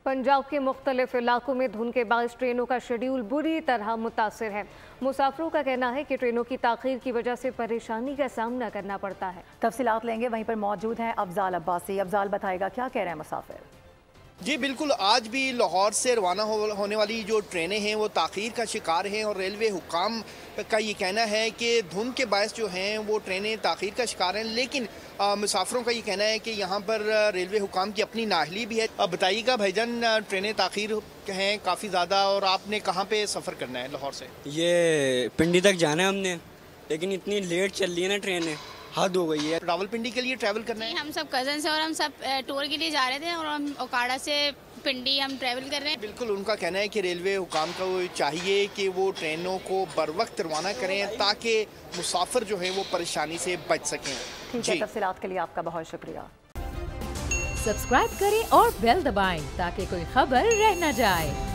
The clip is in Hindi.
पंजाब के मुख्तलिफ इलाकों में धुंध के बायस ट्रेनों का शेड्यूल बुरी तरह मुतासिर है। मुसाफिरों का कहना है कि ट्रेनों की ताखीर की वजह से परेशानी का सामना करना पड़ता है। तफसीलात लेंगे, वहीं पर मौजूद हैं अफजाल अब्बासी। अफजाल बताएगा क्या कह रहे हैं मुसाफिर। जी बिल्कुल, आज भी लाहौर से रवाना होने वाली जो ट्रेनें हैं वो ताख़ीर का शिकार हैं और रेलवे हुकाम का ये कहना है कि धुंध के बायस जो हैं वो ट्रेनें ताख़ीर का शिकार हैं। लेकिन मुसाफिरों का ये कहना है कि यहाँ पर रेलवे हुकाम की अपनी नाअहली भी है। अब बताइएगा भाईजान, ट्रेनें ताख़ीर हैं काफ़ी ज़्यादा और आपने कहाँ पे सफ़र करना है लाहौर से? ये पिंडी तक जाना है हमने, लेकिन इतनी लेट चल रही है ना ट्रेनें, हद हो गई है। रावलपिंडी के लिए ट्रैवल करना है? हम सब कजन से और हम सब टूर के लिए जा रहे थे और हम ओकाड़ा से पिंडी हम ट्रैवल कर रहे हैं। बिल्कुल, उनका कहना है कि रेलवे हुकाम को चाहिए कि वो ट्रेनों को बर वक्त रवाना करें ताकि मुसाफिर जो है वो परेशानी से बच सकें। ठीक है, तफसीलात के लिए आपका बहुत शुक्रिया। सब्सक्राइब करें और बेल दबाएं ताकि कोई खबर रह न जाए।